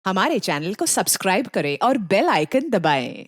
हमारे चैनल को सब्सक्राइब करें और बेल आइकन दबाएं।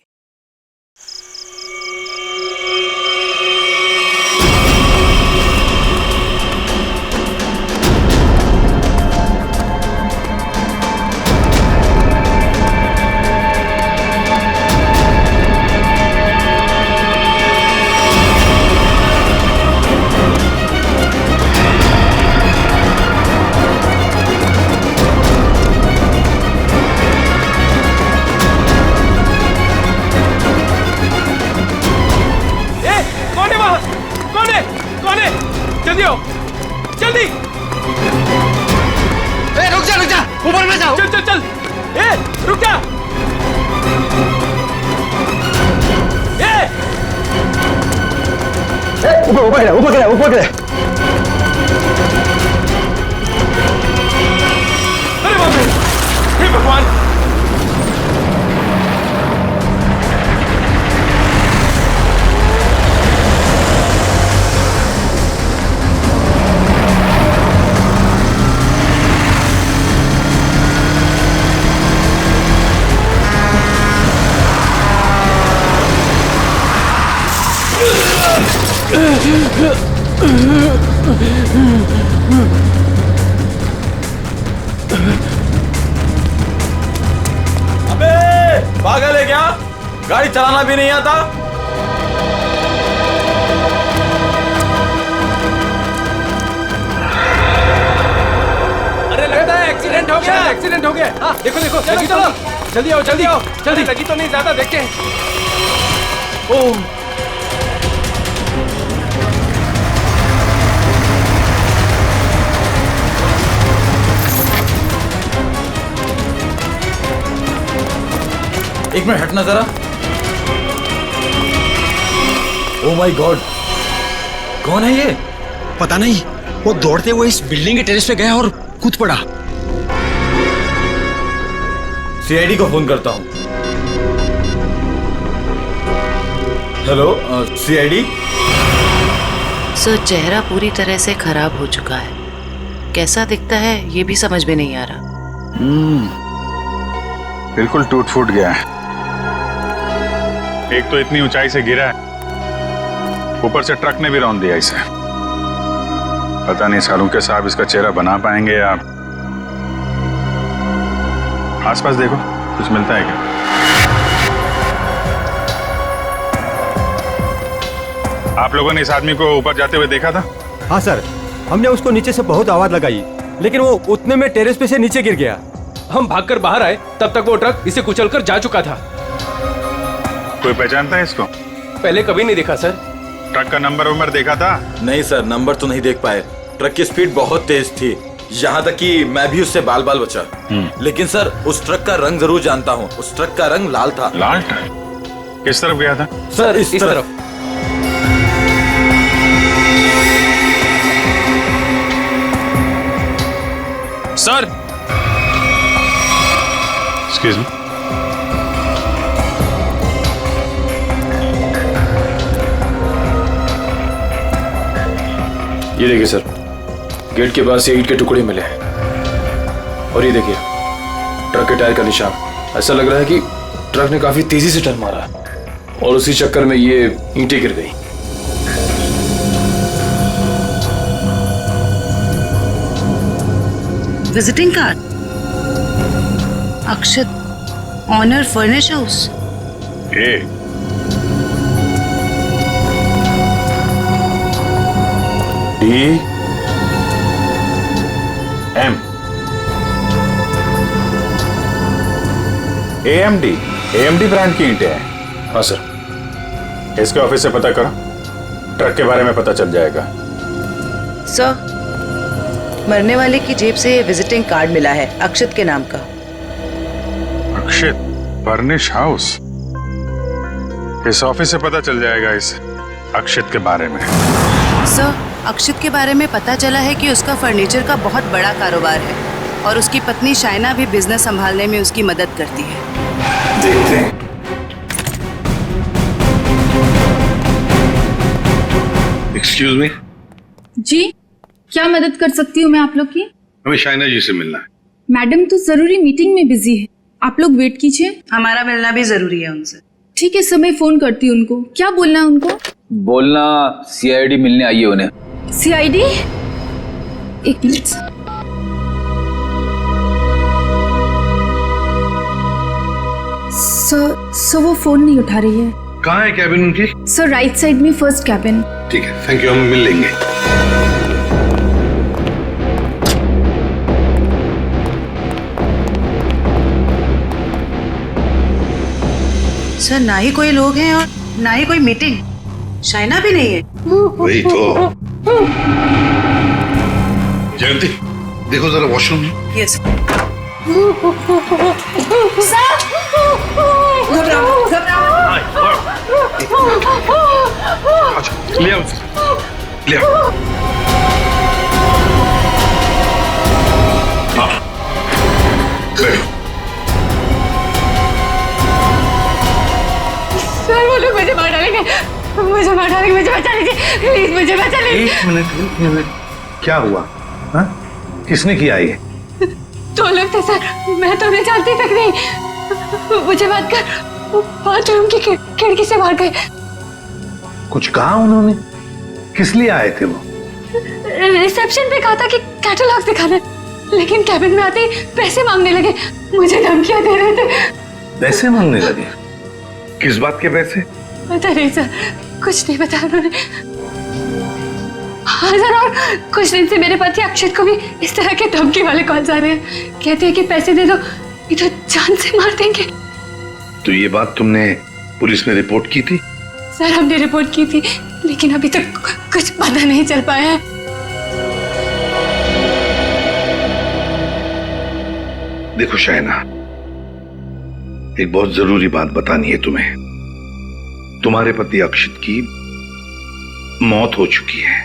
जल्दी आओ, जल्दी! रुक जा, ऊपर में जाओ। चल! रुक जा! ऊपर गिरे। अरे बाप रे! हे भगवान! अबे पागल है क्या? गाड़ी चलाना भी नहीं आता? अरे लगता है एक्सीडेंट हो गया। हाँ, देखो जल्दी आओ जल्दी लगी तो नहीं ज्यादा देख के। ओह एक मिनट हटना जरा। ओह माय गॉड, कौन है ये? पता नहीं, वो दौड़ते हुए इस बिल्डिंग के टेरेस पे गया और कूद पड़ा। सीआईडी को फोन करता हूँ। Hello CID. सर, चेहरा पूरी तरह से खराब हो चुका है। कैसा दिखता है ये भी समझ में नहीं आ रहा। बिल्कुल टूट फूट गया है। एक तो इतनी ऊंचाई से गिरा है, ऊपर से ट्रक ने भी रौंद दिया इसे। पता नहीं सालूके साहब इसका चेहरा बना पाएंगे या। आसपास देखो, कुछ मिलता है क्या? आप लोगों ने इस आदमी को ऊपर जाते हुए देखा था? हाँ सर, हमने उसको नीचे से बहुत आवाज लगाई, लेकिन वो उतने में टेरेस पे से नीचे गिर गया। हम भागकर बाहर आए, तब तक वो ट्रक इसे कुचलकर जा चुका था। कोई पहचानता है इसको? पहले कभी नहीं देखा सर। ट्रक का नंबर देखा था? नहीं सर, नंबर तो नहीं देख पाए। ट्रक की स्पीड बहुत तेज थी, यहाँ तक कि मैं भी उससे बाल बचा। लेकिन सर, उस ट्रक का रंग जरूर जानता हूँ। उस ट्रक का रंग लाल था। लाल ट्रक? किस तरफ गया था? सर इस तरफ। Sir excuse me. ये देखिए सर, गेट के पास ये ईंट के टुकड़े मिले हैं। और ये देखिए ट्रक के टायर का निशान। ऐसा लग रहा है कि ट्रक ने काफी तेजी से टर्न मारा और उसी चक्कर में ये ईंटें गिर गई। Visiting card, Akshat, owner furnish house. AMD brand की ईंटें हैं। हाँ सर। इसके ऑफिस से पता करो, ट्रक के बारे में पता चल जाएगा। सर, मरने वाले की जेब से विजिटिंग कार्ड मिला है, अक्षत के नाम का। अक्षत फर्निश हाउस? इस ऑफिस से पता चल जाएगा इस अक्षत के बारे में। सर, अक्षत के बारे में पता चला है कि उसका फर्नीचर का बहुत बड़ा कारोबार है और उसकी पत्नी शाइना भी बिजनेस संभालने में उसकी मदद करती है। देखते हैं। Excuse me. जी, क्या मदद कर सकती हूँ मैं आप लोग की? हमें शाइना जी से मिलना है। मैडम तो जरूरी मीटिंग में बिजी है, आप लोग वेट कीजिए। हमारा मिलना भी जरूरी है उनसे। ठीक है सर, मैं फोन करती हूँ उनको। क्या बोलना है उनको? बोलना सीआईडी मिलने आई है उन्हें। सीआईडी? एक मिनट सर, वो फोन नहीं उठा रही है। कहाँ है कैबिन उनकी? सर राइट साइड में फर्स्ट कैबिन। ठीक है, थैंक यू, हम मिल लेंगे। सर ना ही कोई लोग हैं और ना ही कोई मीटिंग। शाइना भी नहीं है। वही तो। जयंती, देखो जरा वॉशरूम में। यस। अच्छा, ले आओ, ले आओ। हाँ, बैठो। सर वो लोग मुझे मार डालेंगे, मुझे मार डालेंगे, मुझे बचा लीजिए प्लीज, मुझे बचा लीजिए। एक मिनट, क्या हुआ? हाँ? किसने किया ये? दो लोग थे सर, मैं तो उन्हें जानती तक नहीं। मुझे बात कर बाथरूम की खिड़की से मार गए। कुछ कहा उन्होंने? किस लिए आए थे वो? रिसेप्शन पे कहा था कि कैटलॉग दिखाना, लेकिन कैबिन में आते ही पैसे मांगने लगे, मुझे धमकियां दे रहे थे। पैसे मांगने लगे? किस बात के पैसे? पता नहीं सर, कुछ नहीं बताया उन्होंने। हाँ सर, और कुछ दिन से मेरे पति अक्षत को भी इस तरह के धमकी वाले कॉल्स आ रहे हैं। कहते हैं कि पैसे दे दो, ये तो जान से मार देंगे। तो ये बात तुमने पुलिस में रिपोर्ट की थी? सर हमने रिपोर्ट की थी, लेकिन अभी तक कुछ पता नहीं चल पाया है। देखो शाइना, एक बहुत जरूरी बात बतानी है तुम्हें। तुम्हारे पति अक्षित की मौत हो चुकी है।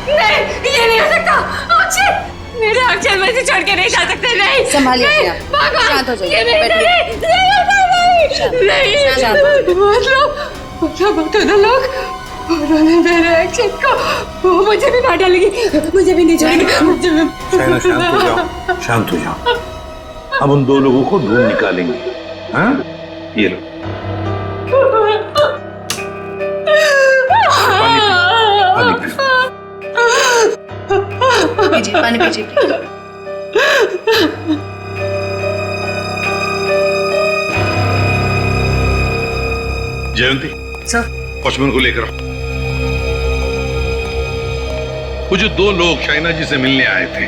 नहीं, ये नहीं हो सकता। अक्षत, मेरे अक्षत मुझे छोड़ के नहीं जा सकते। नहीं, संभालिए नहीं, अपने आप। भागो। शांत हो जाइए, ये नहीं, बैठिए। नहीं, मतलब दोनों लोग उन्होंने मेरे अक्षत को, वो मुझे भी मार डालेगी, मुझे भी नहीं छोड़ेगी, मुझे भी। शाइना शांत हो जाओ, शांत हो जाओ। अब उन दो लोगों को ढूंढ निकालेंगे। हाँ? ये लो पानी पीजिए, पानी पीजिए प्लीज। जयंती, सर वॉचमैन को लेकर आओ। वो जो दो लोग शाइना जी से मिलने आए थे,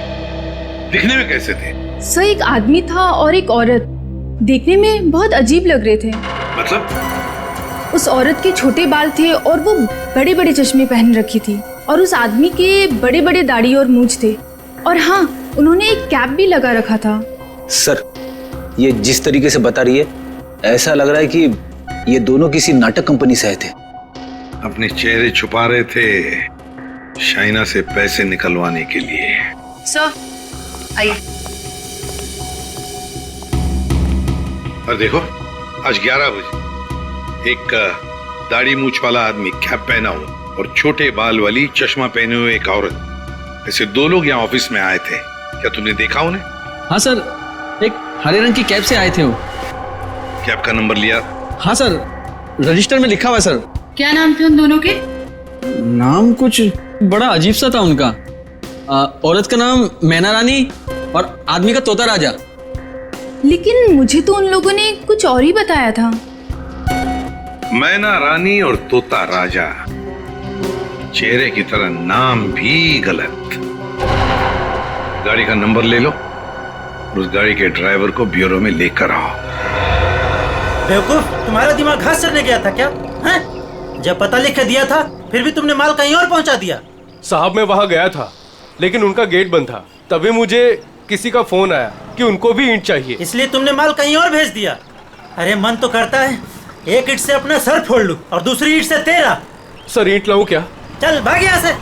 दिखने में कैसे थे? सर एक आदमी था और एक औरत, देखने में बहुत अजीब लग रहे थे। मतलब? उस औरत के छोटे बाल थे और वो बड़े बड़े चश्मे पहन रखी थी, और उस आदमी के बड़े बड़े दाढ़ी और मूंछ थे, और हाँ उन्होंने एक कैप भी लगा रखा था। सर, ये जिस तरीके से बता रही है, ऐसा लग रहा है कि ये दोनों किसी नाटक कंपनी से आए थे। अपने चेहरे छुपा रहे थे शाइना से पैसे निकलवाने के लिए। सर आइए। और देखो, आज 11 बजे एक दाढ़ी मूछ वाला आदमी कैप पहना हुआ और छोटे बाल वाली चश्मा पहने हुए एक औरत, ऐसे दो लोग यहाँ ऑफिस में आए थे। क्या तुमने देखा उन्हें? हाँ सर, एक हरे रंग की कैब से आए थे वो। कैब का नंबर लिया? हाँ सर, रजिस्टर में लिखा हुआ है सर। क्या नाम थे उन दोनों के? नाम कुछ बड़ा अजीब सा था उनका। औरत का नाम मैना रानी और आदमी का तोता राजा। लेकिन मुझे तो उन लोगों ने कुछ और ही बताया था। मैना रानी और तोता राजा, चेहरे की तरह नाम भी गलत। गाड़ी का नंबर ले लो और उस गाड़ी के ड्राइवर को ब्यूरो में लेकर आओ। बेवकूफ, तुम्हारा दिमाग घास चढ़ने गया था क्या? हैं? जब पता लिख के दिया था फिर भी तुमने माल कहीं और पहुंचा दिया। साहब मैं वहां गया था, लेकिन उनका गेट बंद था। तभी मुझे किसी का फोन आया कि उनको भी ईंट चाहिए, इसलिए तुमने माल कहीं और भेज दिया। अरे मन तो करता है एक ईंट से अपना सर फोड़ लूं और दूसरी ईंट से तेरा। सर ईंट लाऊं क्या? चल भाग यहाँ से।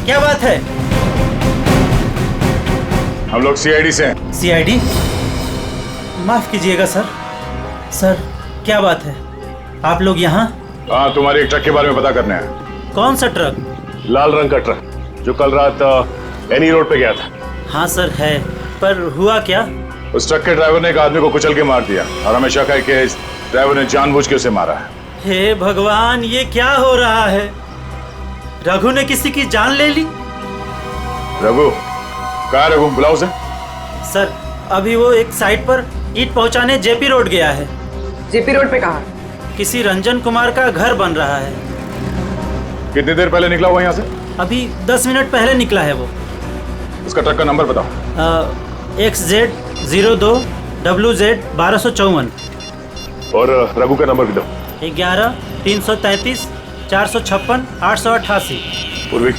क्या बात है? हम लोग सीआईडी से हैं। सीआईडी? माफ कीजिएगा सर। सर क्या बात है, आप लोग यहाँ? हाँ, तुम्हारे एक ट्रक के बारे में पता करने हैं। कौन सा ट्रक? लाल रंग का ट्रक जो कल रात एनी रोड पे गया था। हाँ सर है, पर हुआ क्या? उस ट्रक के ड्राइवर ने एक आदमी को कुचल के मार दिया और हमें शक है कि इस ड्राइवर ने जानबूझ के उसे मारा है। हे भगवान, ये क्या हो रहा है? रघु ने किसी की जान ले ली? रघु कहाँ? रघु बुलाओ उसे। सर अभी वो एक साइट पर ईंट पहुंचाने जेपी रोड गया है। जेपी रोड पे कहाँ? किसी रंजन कुमार का घर बन रहा है। कितनी देर पहले निकला हुआ यहाँ से? अभी 10 मिनट पहले निकला है वो। उसका ट्रक का नंबर बताओ। XZ02 WZ 1254। और रघु का नंबर भी दो। 11 333 456 888। पूर्वी,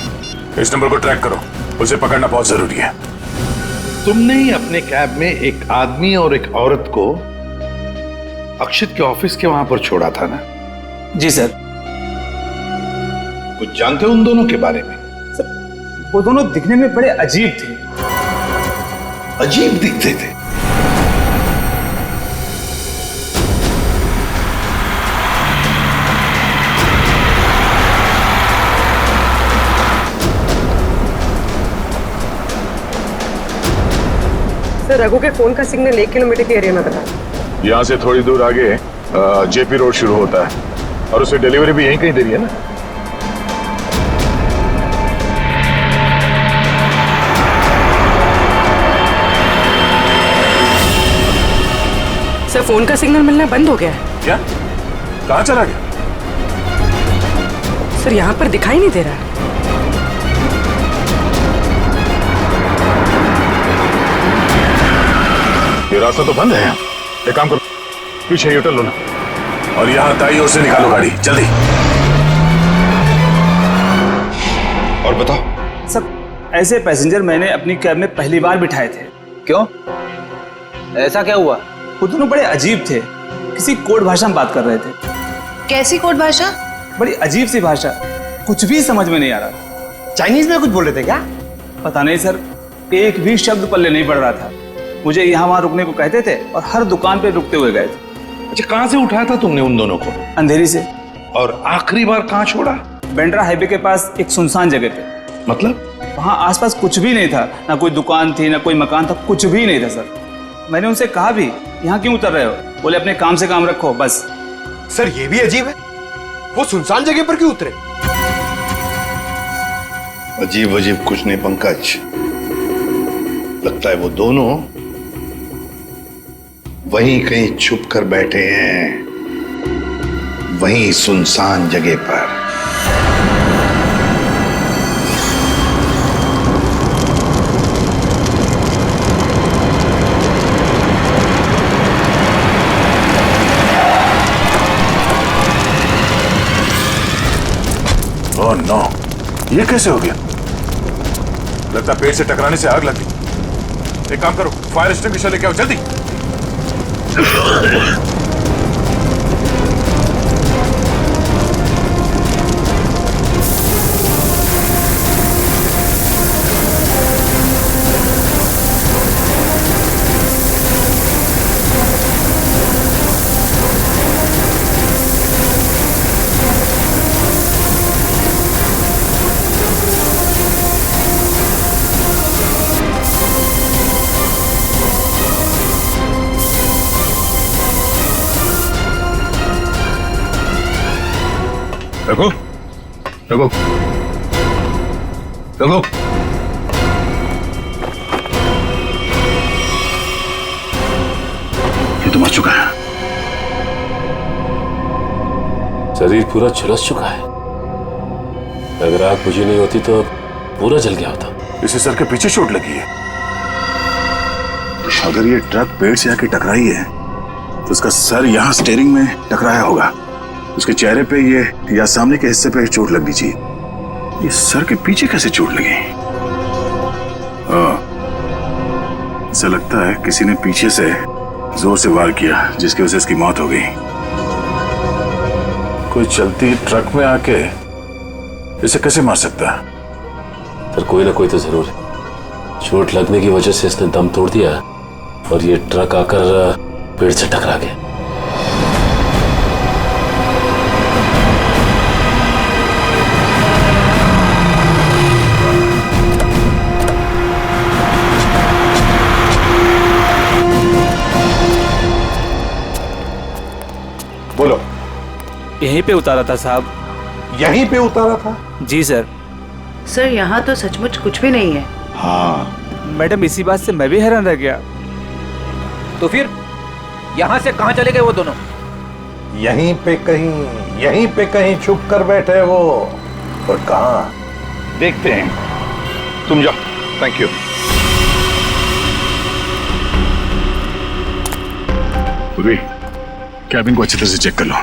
इस नंबर को ट्रैक करो, उसे पकड़ना बहुत जरूरी है। तुमने ही अपने कैब में एक आदमी और एक औरत को अक्षित के ऑफिस के वहां पर छोड़ा था ना? जी सर। कुछ जानते हो उन दोनों के बारे में? सर वो दोनों दिखने में बड़े अजीब थे। अजीब दिखते थे? सर रघु के फोन का सिग्नल 1 किलोमीटर के एरिया में बता। यहाँ से थोड़ी दूर आगे जेपी रोड शुरू होता है और उसे डिलीवरी भी यहीं कहीं दे रही है ना? सर फोन का सिग्नल मिलना बंद हो गया है। क्या? कहाँ चला गया? सर यहाँ पर दिखाई नहीं दे रहा है। ये रास्ता तो बंद है। एक काम करो, पीछे यूटर्न लो ना और यहाँ दाईं ओर से निकालो गाड़ी, जल्दी। और बताओ। सर ऐसे पैसेंजर मैंने अपनी कैब में पहली बार बिठाए थे। क्यों? ऐसा क्या हुआ? वो दोनों बड़े अजीब थे, किसी कोड भाषा में बात कर रहे थे। कैसी कोड भाषा? बड़ी अजीब सी भाषा, कुछ भी समझ में नहीं आ रहा। चाइनीज में कुछ बोल रहे थे क्या? पता नहीं सर, एक भी शब्द पल्ले नहीं पड़ रहा था। मुझे यहाँ वहाँ रुकने को कहते थे और हर दुकान पे रुकते हुए गए थे। अच्छा, कहाँ से उठाया था तुमने उन दोनों को? अंधेरी से। और आखिरी बार कहाँ छोड़ा? बेंड्रा हाईवे के पास एक सुनसान जगह पे। मतलब? वहाँ आसपास कुछ भी नहीं था, ना कोई दुकान थी ना कोई मकान था, कुछ भी नहीं था सर। मैंने उनसे कहा भी यहाँ क्यों उतर रहे हो? बोले अपने काम से काम रखो बस। सर ये भी अजीब है, वो सुनसान जगह पर क्यों उतरे? अजीब अजीब कुछ नहीं पंकज, लगता है वो दोनों वहीं कहीं छुप कर बैठे हैं, वहीं सुनसान जगह पर। ओह नो, ये कैसे हो गया? लगता पेड़ से टकराने से आग लगी। एक काम करो, फायर एक्सटिंग्विशर लेके आओ जल्दी। रघु, रघु, रघु, ये तो मर चुका है। शरीर पूरा झुलस चुका है। अगर आग बुझी नहीं होती तो पूरा जल गया होता। इसे सर के पीछे चोट लगी है। अगर ये ट्रक पेड़ से आके टकराई है तो उसका सर यहाँ स्टीयरिंग में टकराया होगा। उसके चेहरे पे ये या सामने के हिस्से पे चोट लगनी चाहिए। ये सर के पीछे कैसे चोट लगी? ऐसा लगता है किसी ने पीछे से जोर से वार किया जिसकी वजह से इसकी मौत हो गई। कोई चलती ट्रक में आके इसे कैसे मार सकता है? पर कोई ना कोई तो जरूर है। चोट लगने की वजह से इसने दम तोड़ दिया और ये ट्रक आकर पेड़ से टकरा गया। बोलो। यहीं पे उतारा था साहब। यहीं पे उतारा था? जी सर। सर यहाँ तो सचमुच कुछ भी नहीं है। हाँ मैडम, इसी बात से मैं भी हैरान रह गया। तो फिर यहाँ से कहाँ चले गए वो दोनों? यहीं पे कहीं छुप कर बैठे वो। और कहाँ देखते हैं। तुम जाओ। Thank you. पूर्वी, कैबिन को अच्छी तरह से चेक कर लो।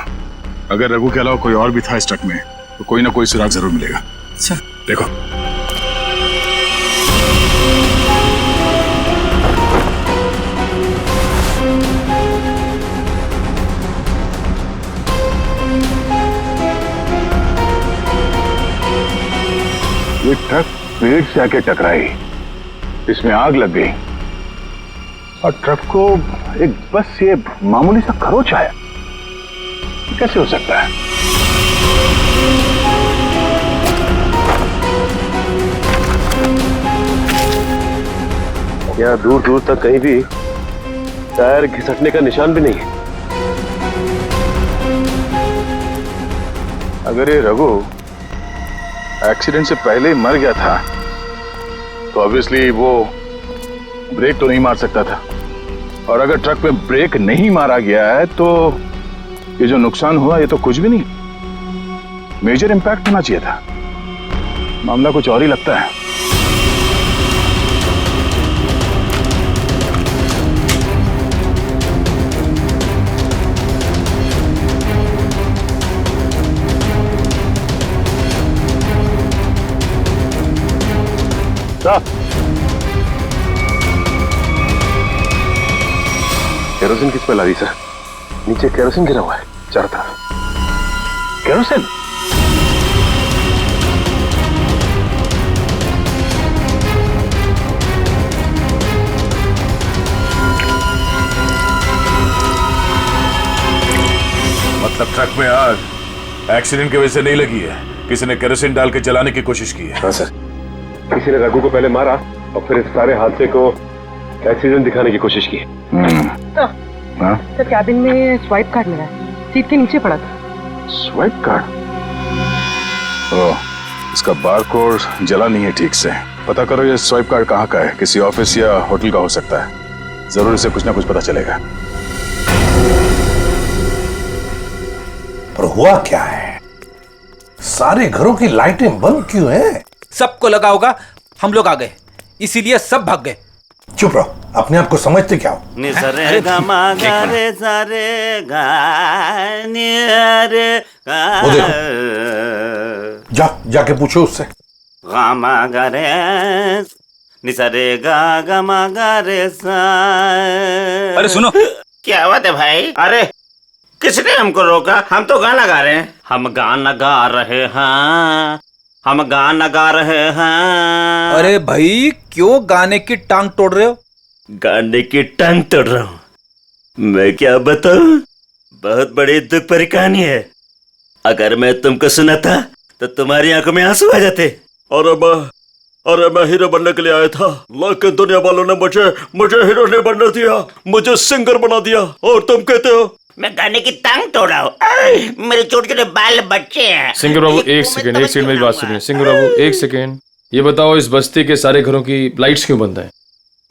अगर रघु के अलावा कोई और भी था इस ट्रक में तो कोई ना कोई सुराग जरूर मिलेगा। अच्छा देखो। ये ट्रक पेड़ से आके टकराई, इसमें आग लग गई और ट्रक को एक बस ये मामूली सा खरोच आया। कैसे हो सकता है? यहाँ दूर दूर तक कहीं भी टायर घिसटने का निशान भी नहीं है। अगर ये रघु एक्सीडेंट से पहले ही मर गया था तो ऑब्वियसली वो ब्रेक तो नहीं मार सकता था, और अगर ट्रक में ब्रेक नहीं मारा गया है तो ये जो नुकसान हुआ ये तो कुछ भी नहीं, मेजर इंपैक्ट होना चाहिए था। मामला कुछ और ही लगता है। केरोसिन किस पे लगी सर? नीचे केरोसिन गिरा हुआ है चारों तरफ। केरोसिन? मतलब ट्रक में आग एक्सीडेंट की वजह से नहीं लगी है, किसी ने केरोसिन डाल के जलाने की कोशिश की है। हाँ सर, किसी ने रघु को पहले मारा और फिर इस सारे हादसे को एक्सीडेंट दिखाने की कोशिश की। तो कैबिन में स्वाइप कार्ड मिला है, सीट के नीचे पड़ा था। Swipe card? ओह, इसका बारकोड जला नहीं है ठीक से। पता करो ये स्वाइप कार्ड कहाँ का है, किसी ऑफिस या होटल का हो सकता है। जरूर इसे कुछ ना कुछ पता चलेगा। पर हुआ क्या है? सारे घरों की लाइटें बंद क्यों हैं? सबको लगा होगा हम लोग आ गए, इसीलिए सब भाग गए। चुप रहो, अपने आप को समझते क्या हो? वो देखो, जाके पूछो उससे। अरे सुनो, क्या बात है भाई? अरे किसने हमको रोका? हम तो गाना गा रहे हैं। हम गाना गा रहे हैं, हम गाना गा रहे हैं। अरे भाई क्यों गाने की टांग तोड़ रहे हो? गाने की टांग तोड़ रहा हूँ? मैं क्या बताऊं, बहुत बड़ी दुख भरी कहानी है। अगर मैं तुमको सुनाता तो तुम्हारी आंखों में आंसू आ जाते। अरे मैं हीरो बनने के लिए आया था, लेकिन दुनिया वालों ने मुझे हीरो नहीं बनने दिया, मुझे सिंगर बना दिया। और तुम कहते हो मैं गाने की टांग तोड़ा हूँ? मेरे छोटे छोटे बाल बच्चे हैं। सिंगर बाबू एक सेकंड मेरी बात सुनिए। सिंगर बाबू एक सेकंड, ये बताओ इस बस्ती के सारे घरों की लाइट्स क्यों बंद है?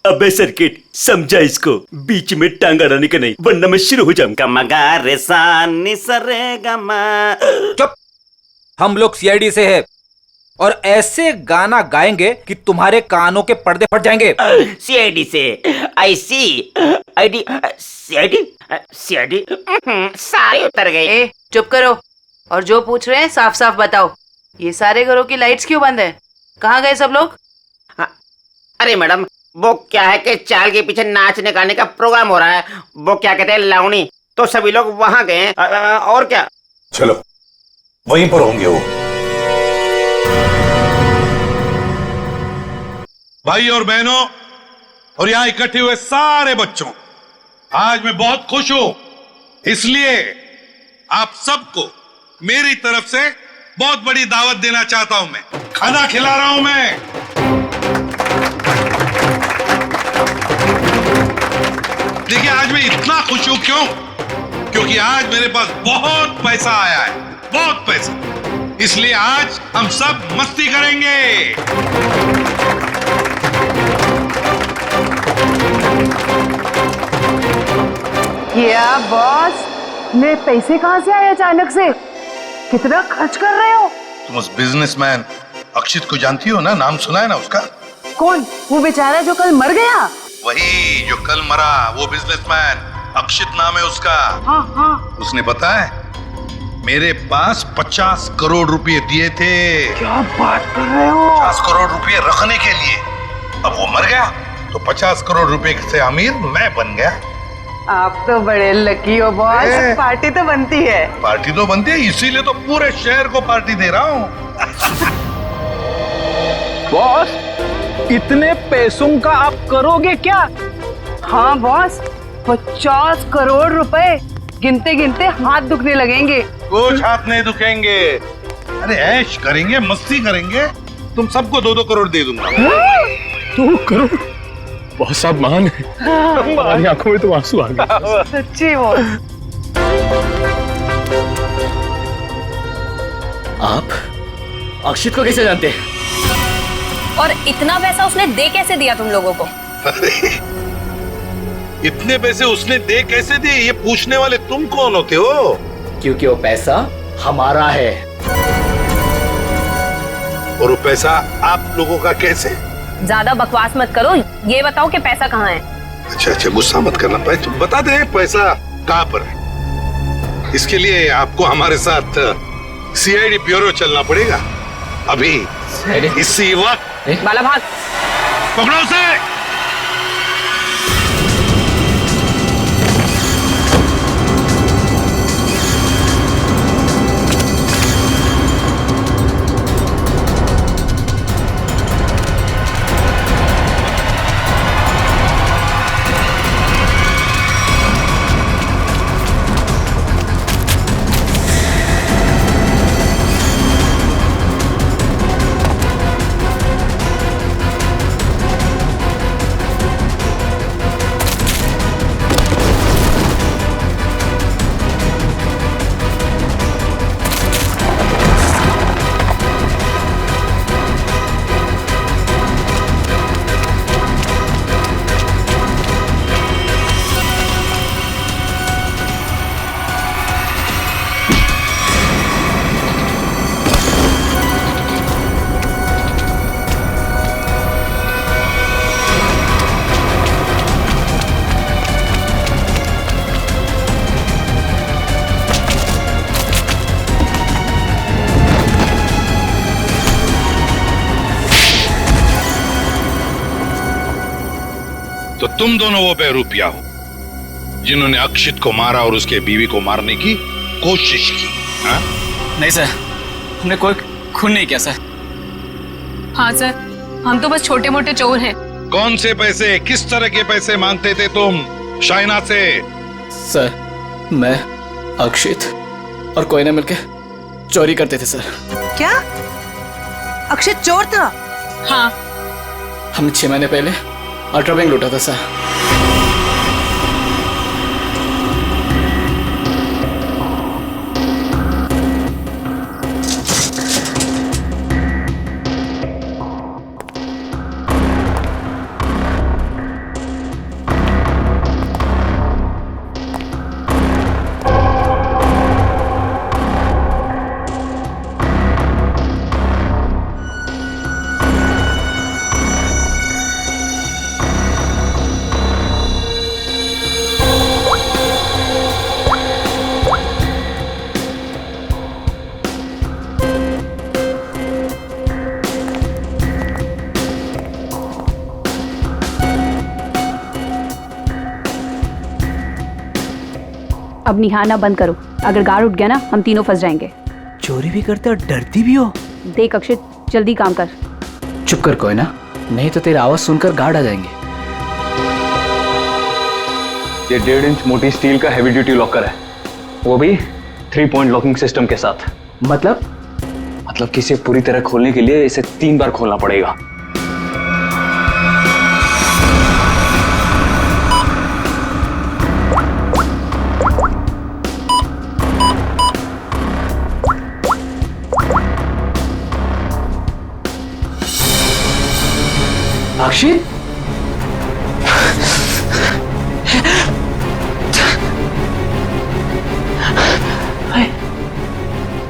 अबे सर्किट, समझा इसको, बीच में टांग अड़ाने का नहीं, वरना मैं शुरू हो जाऊंगा। मगा रे सा नि सा रे गा मा। चुप, हम लोग सीआईडी से है और ऐसे गाना गाएंगे कि तुम्हारे कानों के पर्दे फट जाएंगे। सीआईडी से? आई सी आईडी सीआईडी सारे उतर गए। चुप करो और जो पूछ रहे हैं साफ साफ बताओ। ये सारे घरों की लाइट्स क्यों बंद है? कहाँ गए सब लोग? अरे मैडम, वो क्या है कि चाल के पीछे नाचने गाने का प्रोग्राम हो रहा है, वो क्या कहते हैं लावणी, तो सभी लोग वहां गए। और क्या? चलो वहीं पर होंगे वो। भाई और बहनों और यहां इकट्ठे हुए सारे बच्चों, आज मैं बहुत खुश हूं, इसलिए आप सबको मेरी तरफ से बहुत बड़ी दावत देना चाहता हूं। मैं खाना खिला रहा हूं मैं। देखिए आज मैं इतना खुश हूं क्यों? क्योंकि आज मेरे पास बहुत पैसा आया है, बहुत पैसा। इसलिए आज हम सब मस्ती करेंगे। क्या बॉस, मेरे पैसे कहाँ से आए अचानक से? कितना खर्च कर रहे हो? तुम उस बिजनेसमैन अक्षित को जानती हो ना? नाम सुना है ना उसका? कौन? वो बेचारा जो कल मर गया? वही जो कल मरा, वो बिजनेसमैन अक्षित नाम है उसका। हाँ हाँ। उसने पता है मेरे पास 50 करोड़ रुपए दिए थे। क्या बात कर रहे हो? 50 करोड़ रुपए रखने के लिए। अब वो मर गया तो 50 करोड़ रुपए से अमीर मैं बन गया। आप तो बड़े लकी हो बॉस। पार्टी तो बनती है। पार्टी तो बनती है, इसीलिए तो पूरे शहर को पार्टी दे रहा हूँ। बॉस, इतने पैसों का आप करोगे क्या? हाँ बॉस, 50 करोड़ रुपए गिनते गिनते हाथ दुखने लगेंगे। कुछ हाथ नहीं दुखेंगे। अरे ऐश करेंगे, मस्ती करेंगे। तुम सबको 2-2 करोड़ दे दूंगा। 2 करोड़? बहुत साहब महान है। हमारी आंखों में तो आंसू आ गए। सच्ची वो। आप अक्षित को कैसे जानते हैं? और इतना पैसा उसने दे कैसे दिया तुम लोगों को? इतने पैसे उसने दे कैसे दिए, ये पूछने वाले तुम कौन होते हो? क्योंकि वो पैसा हमारा है। और वो पैसा आप लोगों का कैसे? ज्यादा बकवास मत करो, ये बताओ कि पैसा कहाँ है? अच्छा, गुस्सा मत करना। तुम बता दे पैसा कहाँ पर है। इसके लिए आपको हमारे साथ सीआईडी ब्यूरो चलना पड़ेगा। अभी इसी वक्त। बाला भाग। पकड़ो उसे। तो तुम दोनों वो बेरूपिया हो जिन्होंने अक्षित को मारा और उसके बीवी को मारने की कोशिश की। हा? नहीं सर, हमने कोई खून नहीं किया सर। हाँ सर, हम तो बस छोटे मोटे चोर हैं। कौन से पैसे, किस तरह के पैसे मांगते थे तुम शाइना से? सर, मैं, अक्षित और कोयना मिलके चोरी करते थे सर। क्या? अक्षित चोर था? हाँ। हमने 6 महीने पहले अल्ट्रा बैंक लूटा था सर। अब निहारना बंद करो, अगर गार्ड उठ गया ना हम तीनों फंस जाएंगे। चोरी भी करते और डरती भी हो। देख अक्षित, जल्दी काम कर। चुप कर कोई ना, नहीं तो तेरी आवाज सुनकर गार्ड आ जाएंगे। ये 1.5 इंच मोटी स्टील का हैवी ड्यूटी लॉकर है, वो भी 3 पॉइंट लॉकिंग सिस्टम के साथ। मतलब कि इसे पूरी तरह खोलने के लिए इसे 3 बार खोलना पड़ेगा। अक्षित,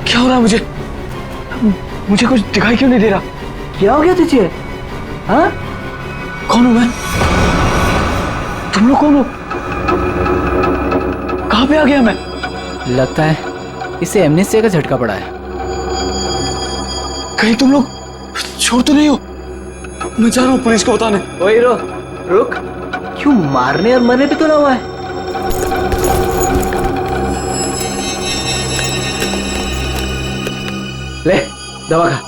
क्या हो रहा है मुझे कुछ दिखाई क्यों नहीं दे रहा? क्या हो गया तुझे? हाँ? कौन हूं मैं? तुम लोग कौन हो? कहां पे आ गया मैं? लगता है इसे एमनेस्टिया का झटका पड़ा है। कहीं तुम लोग छोड़ तो नहीं हो? मैं जा रहा हूं पुलिस को बताने। ओए रुक, क्यों मारने और मरने पे तुला हुआ है? ले दवा खा।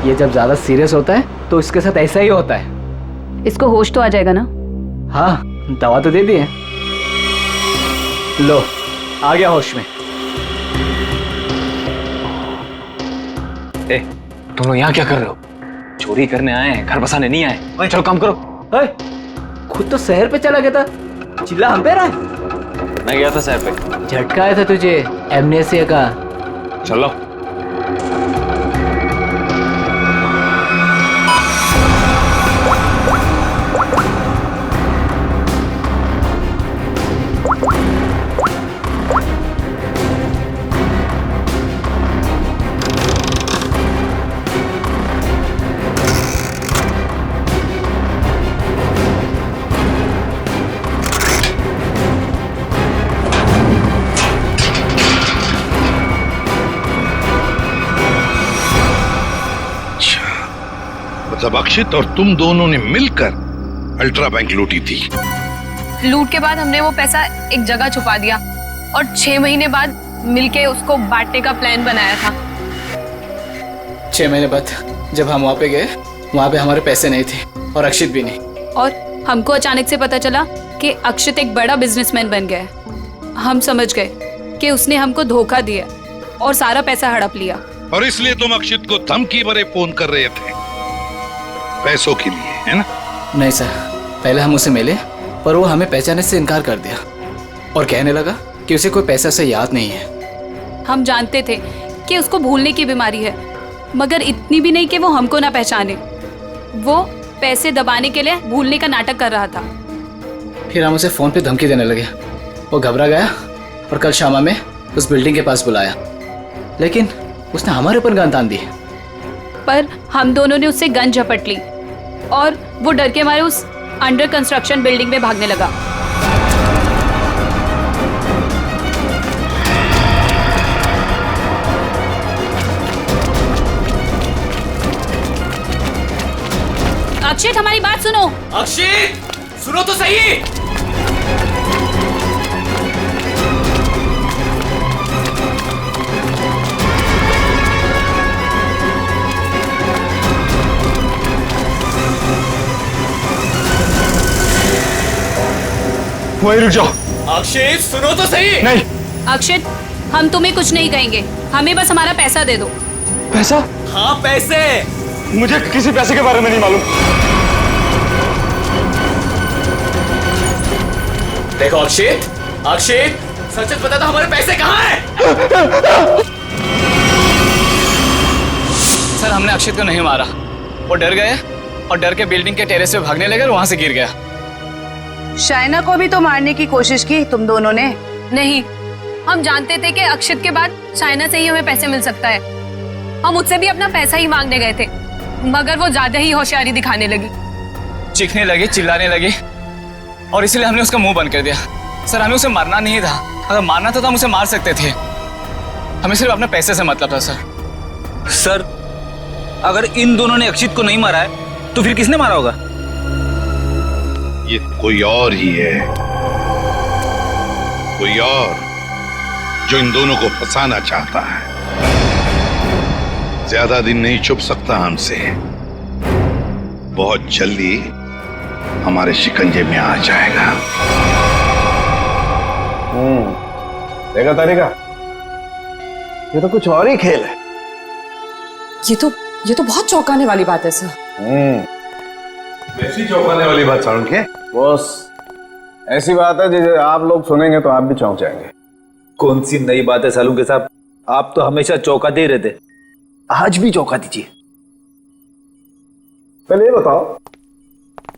ये जब ज्यादा सीरियस होता है तो इसके साथ ऐसा ही होता है। इसको होश तो आ जाएगा ना? हाँ, दवा तो दे दी है। लो, आ गया होश में। तुम लोग यहाँ क्या कर रहे हो? चोरी करने आए हैं, घर बसाने नहीं आए। चलो काम करो। खुद तो शहर पे चला गया था, चिल्ला हम पे रहा है। मैं गया था शहर पे। झटका आया था तुझे एमनेस्टिया का। चलो। मतलब अक्षित और तुम दोनों ने मिलकर अल्ट्रा बैंक लूटी थी। लूट के बाद हमने वो पैसा एक जगह छुपा दिया और 6 महीने बाद मिलके उसको बांटने का प्लान बनाया था। 6 महीने बाद जब हम वहाँ पे गए, वहाँ पे हमारे पैसे नहीं थे और अक्षित भी नहीं। और हमको अचानक से पता चला कि अक्षित एक बड़ा बिजनेसमैन बन गया है। हम समझ गए कि उसने हमको धोखा दिया और सारा पैसा हड़प लिया। और इसलिए तुम अक्षित को धमकी भरे फोन कर रहे थे, पैसों के लिए, है ना? नहीं सर, पहले हम उसे मिले पर वो हमें पहचानने से इनकार कर दिया और कहने लगा कि उसे कोई पैसा से याद नहीं है। हम जानते थे कि उसको भूलने की बीमारी है, मगर इतनी भी नहीं कि वो हमको ना पहचाने। वो पैसे दबाने के लिए भूलने का नाटक कर रहा था। फिर हम उसे फोन पे धमकी देने लगे। वो घबरा गया और कल शामा में उस बिल्डिंग के पास बुलाया, लेकिन उसने हमारे ऊपर गन तान दी। पर हम दोनों ने उससे गन झपट ली और वो डर के मारे उस अंडर कंस्ट्रक्शन बिल्डिंग में भागने लगा। अक्षित, हमारी बात सुनो। अक्षित, सुनो तो सही। वहीं रुक जाओ। अक्षित, सुनो तो सही। नहीं। अक्षित, हम तुम्हें कुछ नहीं कहेंगे, हमें बस हमारा पैसा दे दो। पैसा? हाँ, पैसे। मुझे किसी पैसे के बारे में नहीं मालूम। देखो अक्षित, सच सच बता दो, हमारे पैसे कहाँ हैं? सर, हमने अक्षित को नहीं मारा। वो डर गए और डर के बिल्डिंग के टेरेस पे भागने लगे और वहां से गिर गया। शाइना को भी तो मारने की कोशिश की तुम दोनों ने? नहीं, हम जानते थे कि अक्षित के बाद शाइना से ही हमें पैसे मिल सकता है। हम उससे भी अपना पैसा ही मांगने गए थे, मगर वो ज्यादा ही होशियारी दिखाने लगी। चीखने लगी, चिल्लाने लगी और इसलिए हमने उसका मुंह बंद कर दिया। सर, हमें उसे मारना नहीं था। अगर मारना था तो हम उसे मार सकते थे। हमें सिर्फ अपने पैसे से मतलब था। सर, अगर इन दोनों ने अक्षित को नहीं मारा है तो फिर किसने मारा होगा? ये कोई और ही है, कोई और जो इन दोनों को फंसाना चाहता है। ज्यादा दिन नहीं छुप सकता हमसे। बहुत जल्दी हमारे शिकंजे में आ जाएगा। देखा तारिका, ये तो कुछ और ही खेल है। ये तो बहुत चौंकाने वाली बात है सर। वैसी चौंकाने वाली बात सारुण के? बॉस, ऐसी बात है जिसे आप लोग सुनेंगे तो आप भी चौंक जाएंगे। कौन सी नई बात है सालू के साहब? आप तो हमेशा चौंकाते ही रहते, आज भी चौंका दीजिए। पहले ये बताओ,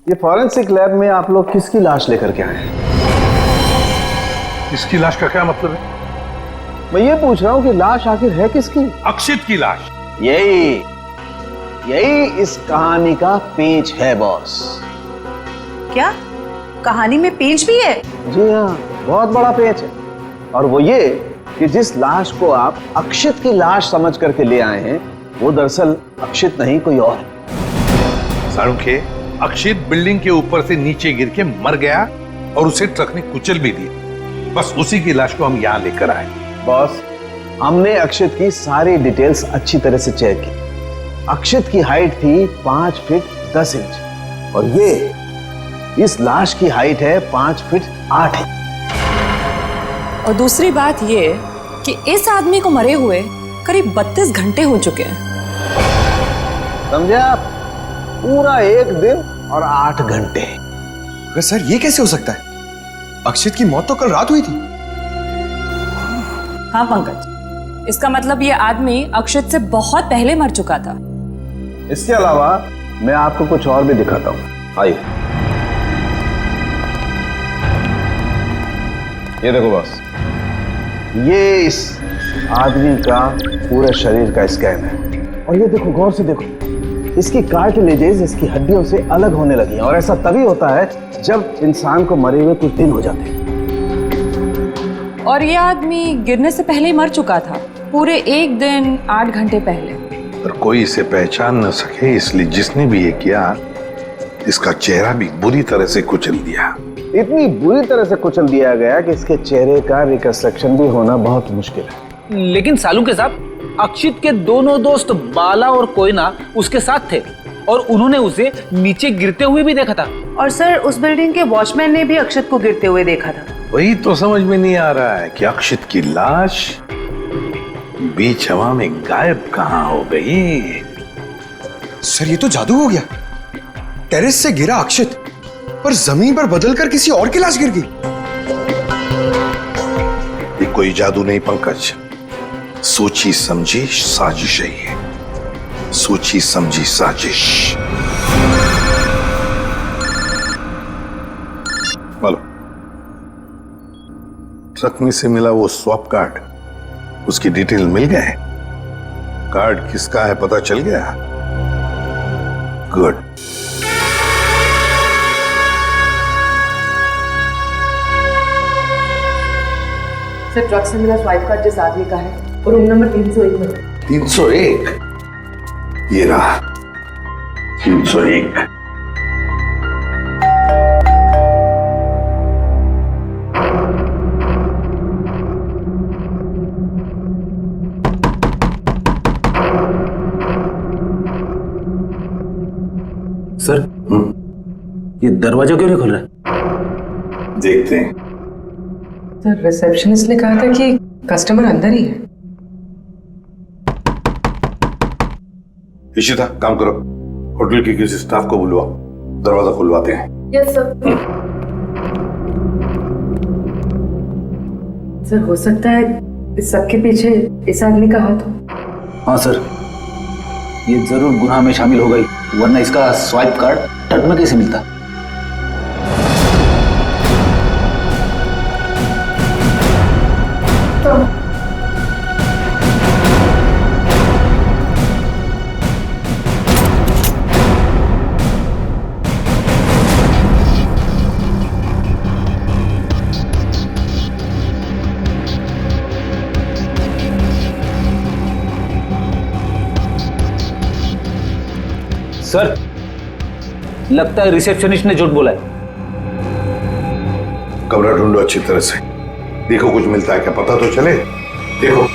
ये फॉरेंसिक लैब में आप लोग किसकी लाश लेकर के आए हैं? इसकी लाश का क्या मतलब है? मैं ये पूछ रहा हूं कि लाश आखिर है किसकी? अक्षित की लाश। यही इस कहानी का पेच है बॉस। क्या कहानी में पेच भी है? जी हाँ, बहुत बड़ा पेच है। और वो ये कि जिस लाश को आप अक्षित की लाश समझ करके ले आए हैं, वो दरअसल अक्षित नहीं कोई और है। सारुण के, अक्षित बिल्डिंग के ऊपर से नीचे गिर के मर गया और उसे ट्रक ने कुचल भी दिया। बस उसी की लाश को हम यहाँ लेकर आए। बॉस, हमने अक्षित की सारी डिटेल्स अच्छी तरह से चेक की। अक्षित की हाइट थी 5 फीट 10 इंच और इस लाश की हाइट है 5 फीट 8 इंच। और दूसरी बात ये कि इस आदमी को मरे हुए करीब 32 घंटे हो चुके हैं। समझे आप? पूरा 1 दिन और 8 घंटे। अगर सर ये कैसे हो सकता है? अक्षित की मौत तो कल रात हुई थी। हाँ पंकज, इसका मतलब ये आदमी अक्षित से बहुत पहले मर चुका था। इसके अलावा मैं आपको कुछ और भी दिखाता हूँ। आइए, ये देखो बॉस, ये इस आदमी का पूरे शरीर का स्कैन है। और ये देखो, गौर से देखो, इसकी कार्टिलेजेस इसकी हड्डियों से अलग होने लगी हैं। और ऐसा तभी होता है जब इंसान को मरे हुए कुछ दिन हो जाते हैं। और ये आदमी गिरने से पहले ही मर चुका था, पूरे 1 दिन 8 घंटे पहले। पर कोई इसे पहचान न सके, इसलिए जिसने भी ये किया, इसका चेहरा भी बुरी तरह से कुचल दिया। इतनी बुरी तरह से कुचल दिया गया कि इसके चेहरे का रिकंस्ट्रक्शन भी होना बहुत मुश्किल है। लेकिन सालू के साहब, अक्षित के दोनों दोस्त बाला और कोयना उसके साथ थे और उन्होंने उसे नीचे गिरते हुए भी देखा था। और सर, उस बिल्डिंग के वॉचमैन ने भी अक्षित को गिरते हुए देखा था। वही तो समझ में नहीं आ रहा है कि अक्षित की लाश बीच हवा में गायब कहां हो गई। सर ये तो जादू हो गया। टेरेस से गिरा अक्षित, पर जमीन पर बदलकर किसी और की लाश गिर गई। ये कोई जादू नहीं पंकज, सोची समझी साजिश है ये। सोची समझी साजिश। बोलो, ट्रक में से मिला वो स्वैप कार्ड, उसकी डिटेल मिल गए? कार्ड किसका है पता चल गया? गुड। सर, ट्रक से मिला स्वाइप कार्ड जिस आदमी का है और रूम नंबर 301 में। 301? ये रहा 301। सर, ये दरवाजा क्यों नहीं खुल रहा? देखते हैं। सर, रिसेप्शनिस्ट ने कहा था कि कस्टमर अंदर ही है। इशिता, काम करो, होटल के किसी स्टाफ को बुलवाओ, दरवाजा खुलवाते हैं। Yes sir. सर, हो सकता है इस सबके पीछे इस आदमी का हाथ हो। हाँ सर, ये जरूर गुनाह में शामिल हो गई, वरना इसका स्वाइप कार्ड ट्रक में कैसे मिलता? सर, लगता है रिसेप्शनिस्ट ने झूठ बोला है। कमरा ढूंढो अच्छी तरह से, देखो कुछ मिलता है क्या, पता तो चले। देखो।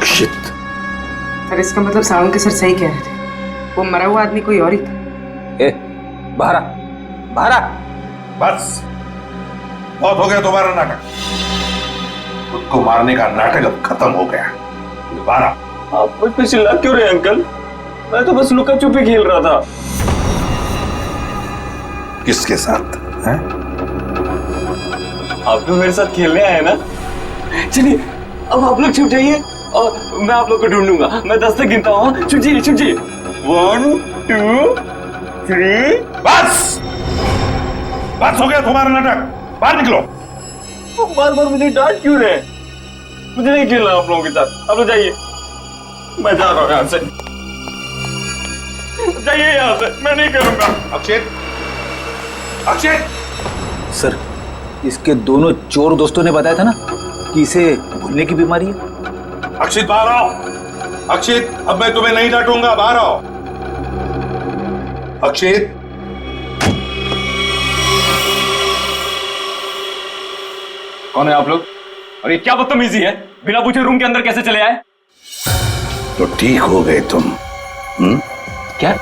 अक्षित। सर इसका मतलब सावंत के सर सही कह रहे थे, वो मरा हुआ आदमी कोई और ही था। बाहर आ। बस बहुत हो गया तुम्हारा नाटक। खुद को मारने का नाटक अब खत्म हो गया। बाहर आ। आप मुझ पे चिल्ला क्यों रहे अंकल? मैं तो बस लुका छुपी खेल रहा था। किसके साथ हैं? आप तो मेरे साथ खेलने आए ना। चलिए अब आप लोग छुप जाइए और मैं आप लोग को ढूंढूंगा। मैं 10 तक गिनता हूँ। छुप जाइए 1 2 3। बस हो गया तुम्हारा नाटक। बाहर निकलो। बार बार मुझे डांट क्यों रहे? मुझे नहीं खेलना आप लोगों के साथ। आप लोग जाइए, मैं जा रहा हूँ यहाँ से। जाइए यहाँ से, मैं नहीं खेलूंगा। अक्षित सर, इसके दोनों चोर दोस्तों ने बताया था ना कि इसे भूलने की बीमारी है। अक्षित बाहर आओ। अक्षित, अब मैं तुम्हें नहीं डांटूंगा, बाहर आओ। अक्षित, कौन है आप लोग? और ये क्या बदतमीजी है? बिना पूछे रूम के अंदर कैसे चले आए? तो ठीक हो गए तुम। क्या?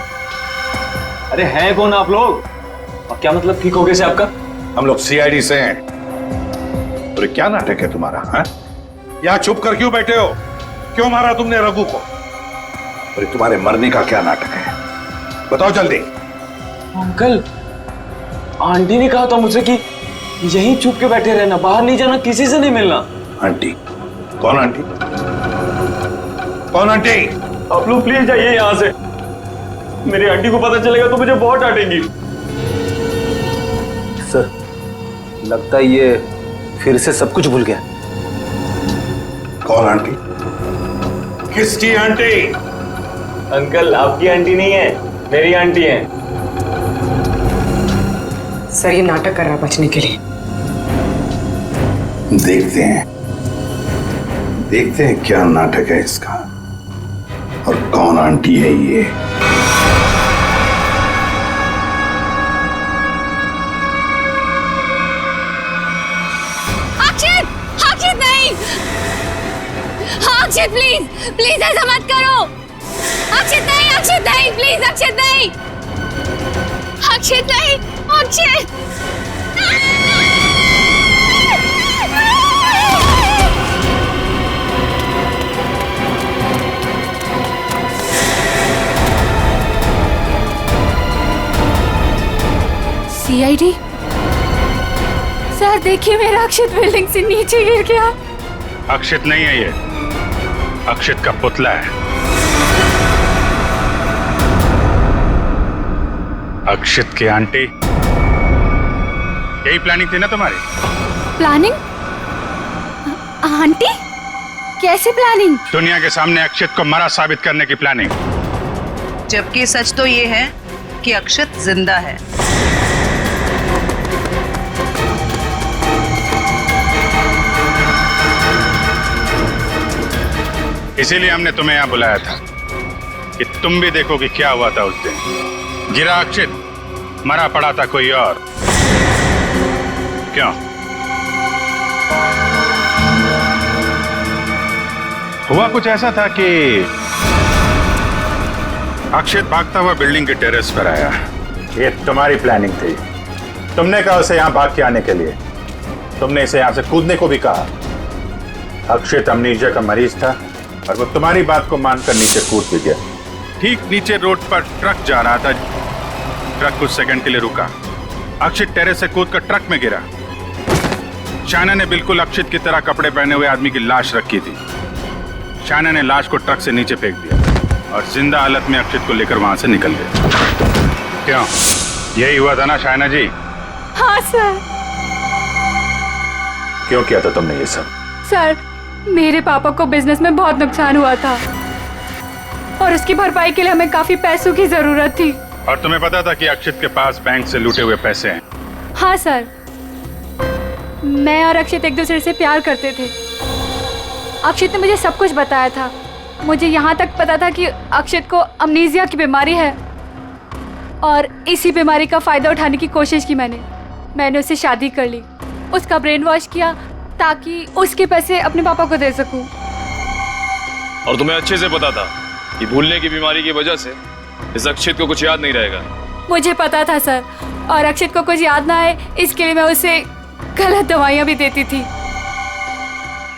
अरे हैं कौन आप लोग? और क्या मतलब ठीक हो गए से आपका? हम लोग सीआईडी से हैं। और क्या नाटक है तुम्हारा? यहाँ चुप कर क्यों बैठे हो? क्यों मारा तुमने रघु को? और तुम्हारे मरने का क्या नाटक है? बताओ जल्दी। अंकल, आंटी ने कहा था मुझसे कि यहीं छुप के बैठे रहना, बाहर नहीं जाना, किसी से नहीं मिलना। आंटी? कौन आंटी? कौन आंटी? आप लोग प्लीज जाइए यहाँ से। मेरी आंटी को पता चलेगा तो मुझे बहुत डांटेंगी। सर, लगता है ये फिर से सब कुछ भूल गया। कौन आंटी? किसकी आंटी? अंकल, आपकी आंटी नहीं है, मेरी आंटी है। सर ये नाटक कर रहा है बचने के लिए। देखते हैं क्या नाटक है इसका और कौन आंटी है ये। अक्षित नहीं। अक्षित प्लीज ऐसा मत करो। अक्षित नहीं प्लीज। अक्षित नहीं। सीआईडी सर, देखिए मेरा अक्षित बिल्डिंग से नीचे गिर गया। अक्षित नहीं है ये, अक्षित का पुतला है। अक्षित की आंटी, यही प्लानिंग थी ना तुम्हारी? प्लानिंग? आंटी? कैसे प्लानिंग? दुनिया के सामने अक्षित को मरा साबित करने की प्लानिंग। जबकि सच तो ये है कि अक्षित जिंदा है। इसीलिए हमने तुम्हें यहाँ बुलाया था कि तुम भी देखो कि क्या हुआ था उस दिन। गिरा अक्षित, मरा पड़ा था कोई और। क्यों? हुआ कुछ ऐसा था कि अक्षित भागता हुआ बिल्डिंग के टेरेस पर आया। ये तुम्हारी प्लानिंग थी। तुमने कहा उसे यहाँ भाग के आने के लिए। तुमने इसे यहाँ से कूदने को भी कहा। अक्षित अमनीजिया का मरीज था और वो तुम्हारी बात को मानकर नीचे कूद भी गया। ठीक नीचे रोड पर ट्रक जा रहा था। ट्रक कुछ सेकंड के लिए रुका। अक्षित टेरेस से कूदकर ट्रक में गिरा। शायना ने बिल्कुल अक्षित की तरह कपड़े पहने हुए आदमी की लाश रखी थी। शायना ने लाश को ट्रक से नीचे फेंक दिया और जिंदा हालत में अक्षित को लेकर वहां से निकल गए। क्यों? यही हुआ था ना शायना जी? हाँ सर। क्यों किया था तुमने ये सब? सर, मेरे पापा को बिजनेस में बहुत नुकसान हुआ था और उसकी भरपाई के लिए हमें काफी पैसों की जरूरत थी। और तुम्हें पता था कि अक्षित के पास बैंक से लूटे हुए पैसे हैं? हाँ सर, मैं और अक्षित एक दूसरे से प्यार करते थे। अक्षित ने मुझे सब कुछ बताया था। मुझे यहाँ तक पता था कि अक्षित को अमनीजिया की बीमारी है और इसी बीमारी का फायदा उठाने की कोशिश की मैंने उससे शादी कर ली, उसका ब्रेन वॉश किया ताकि उसके पैसे अपने पापा को दे सकूं। और तुम्हें अच्छे से पता था कि भूलने की बीमारी की वजह से इस अक्षित को कुछ याद नहीं रहेगा। मुझे पता था सर, और अक्षित को कुछ याद ना आए इसके लिए मैं उसे गलत दवाइयाँ भी देती थी।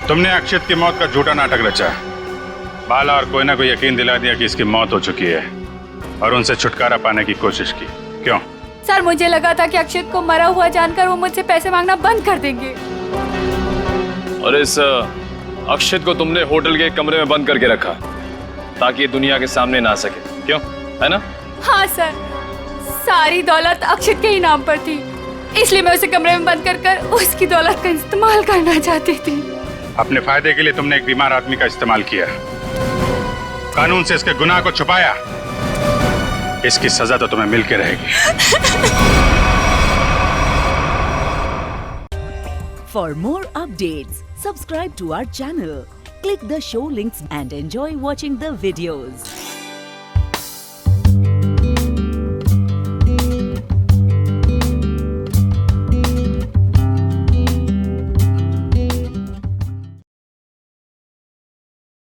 तुमने अक्षित की मौत का झूठा नाटक रचा, बाला और कोई ना कोई यकीन दिला दिया कि इसकी मौत हो चुकी है और उनसे छुटकारा पाने की कोशिश की। क्यों? सर मुझे लगा था कि अक्षित को मरा हुआ जानकर वो मुझसे पैसे मांगना बंद कर देंगे। और इस अक्षित को तुमने होटल के कमरे में बंद करके रखा ताकि ये दुनिया के सामने ना आ सके, क्यों? है ना? हाँ सर, सारी दौलत अक्षित के ही नाम पर थी, इसलिए मैं उसे कमरे में बंद कर उसकी दौलत का इस्तेमाल करना चाहती थी। अपने फायदे के लिए तुमने एक बीमार आदमी का इस्तेमाल किया, कानून से इसके गुनाह को छुपाया। इसकी सजा तो तुम्हें मिल के रहेगी। For more updates, subscribe to our channel, click the show links and enjoy watching the videos.